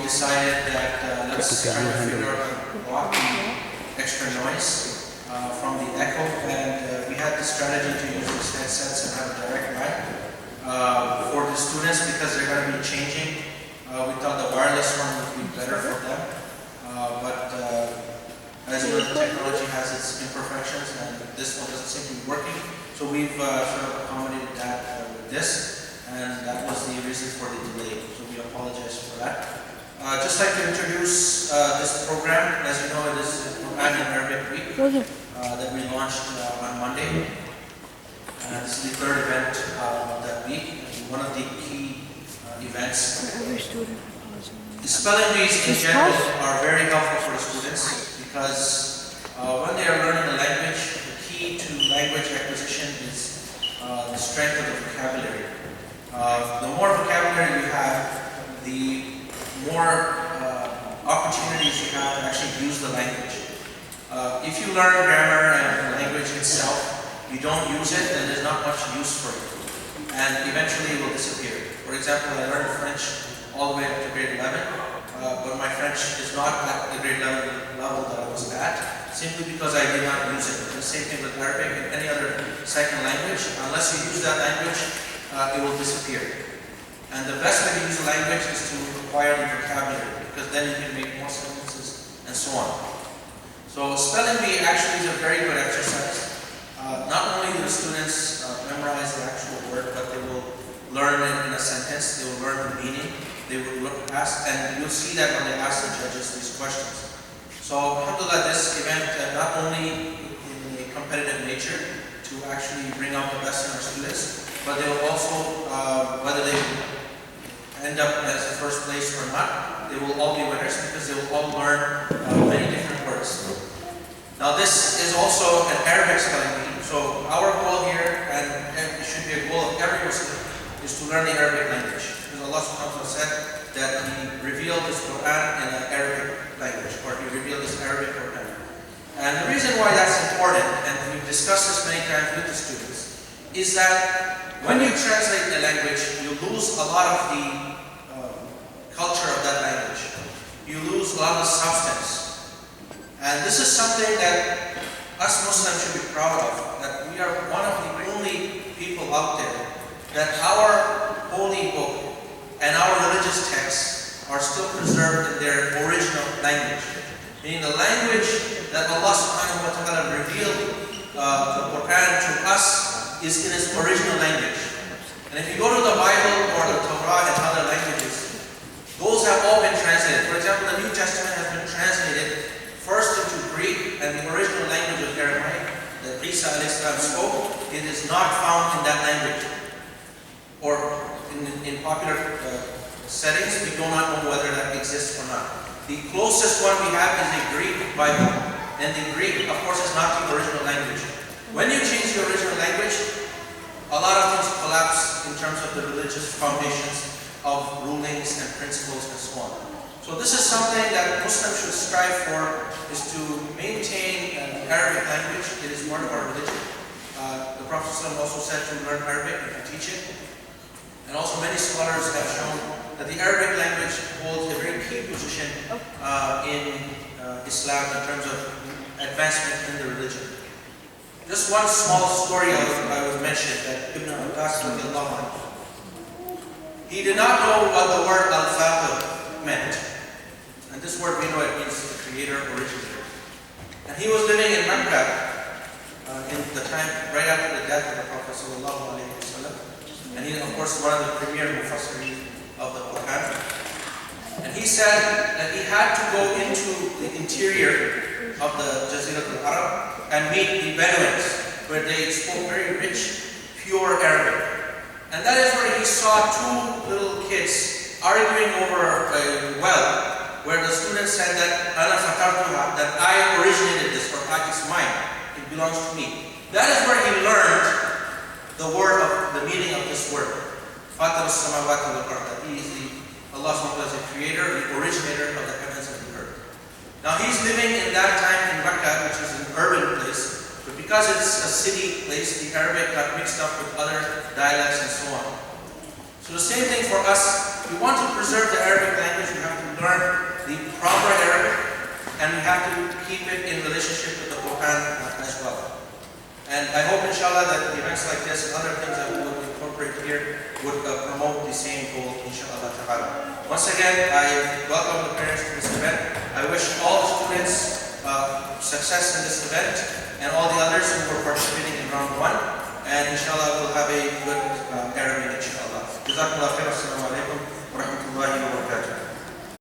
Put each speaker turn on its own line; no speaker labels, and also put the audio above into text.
decided that let's try to figure out how to block the extra noise from the echo, and we had the strategy to use these headsets and have a direct line for the students because they're going to be changing. We thought the wireless one would be better for them, but as you know, the technology has its imperfections, and this one doesn't seem to be working. So we've sort of accommodated that with this, and that was the reason for the delay. So we apologize for that. Just like to introduce this program. As you know, it is Quran in Arabic Week that we launched on Monday. This is the third event of that week, and one of the key events. The spelling bees in general are very helpful for the students because when they are learning the language, the key to language acquisition is the strength of the vocabulary. The more vocabulary you have, the more opportunities you have to actually use the language. If you learn grammar and the language itself, you don't use it, then there's not much use for it. And eventually it will disappear. For example, I learned French all the way up to grade 11, but my French is not at the grade 11 level that I was at, simply because I did not use it. The same thing with Arabic and any other second language. Unless you use that language, it will disappear. And the best way to use a language is to acquire the vocabulary, because then you can make more sentences and so on. So spelling bee actually is a very good exercise. Not only do the students memorize the actual word, but they will learn it in a sentence, they will learn the meaning, they will ask, and you'll see that when they ask the judges these questions. So alhamdulillah, this event not only in a competitive nature to actually bring out the best in our students, but they will also, whether they end up as the first place or not, they will all be winners because they will all learn many different words. Now this is also an Arabic spelling bee, so our goal here, and it should be a goal of every Muslim, is to learn the Arabic language. Because Allah subhanahu wa ta'ala said that He revealed this Quran in an Arabic language, or He revealed this Arabic Quran. And the reason why that's important, and we've discussed this many times with the students, is that when you translate the language, you lose a lot of the culture of that language. You lose a lot of the substance. And this is something that us Muslims should be proud of, that we are one of the only people out there that our holy book and our religious texts are still preserved in their original language. Meaning the language that Allah subhanahu wa ta'ala revealed the Quran to us is in its original language. And if you go to the Bible or the Torah and other languages, those have all been translated. For example, the New Testament has been translated first into Greek, and the original language of Aramaic that Isa spoke, it is not found in that language. Or in popular settings, we do not know whether that exists or not. The closest one we have is the Greek Bible, and the Greek, of course, is not the original language. When you change the original language, a lot of things collapse in terms of the religious foundations of rulings and principles and so on. So this is something that Muslims should strive for, is to maintain the Arabic language. It is part of our religion. The Prophet ﷺ also said to learn Arabic and to teach it. And also many scholars have shown that the Arabic language holds a very key position in Islam in terms of advancement in the religion. Just one small story I was mentioned that Ibn Abbas he did not know what the word al-Faqih meant. And this word, we know it means the creator, originator. And he was living in Mecca in the time right after the death of the Prophet ﷺ. And he, of course, one of the premier mufassirin of the Quran. And he said that he had to go into the interior of the Jazirat al-Arab and meet the Bedouins, where they spoke very rich, pure Arabic. And that is where he saw two little kids arguing over a well, where the student said that Ana fatartuha, that I originated this, or it's mine, it belongs to me. That is where he learned the word of the meaning of this word. Fatar as-samawati wal ard, that He is Allah subhanahu wa ta'ala is the creator, the originator of the heavens and the earth. Now he's living in that time in Mecca, which is an urban place, but because it's a city place, the Arabic got mixed up with other dialects and so on. So the same thing for us. If we want to preserve the Arabic language, we have to learn And I hope, inshallah, that events like this and other things that we would incorporate here would promote the same goal, inshallah ta'ala. Once again, I welcome the parents to this event. I wish all the students success in this event and all the others who were participating in round 1. And inshallah, we'll have a good Arabee, inshallah. Jazakallah khair. Assalamu alaikum.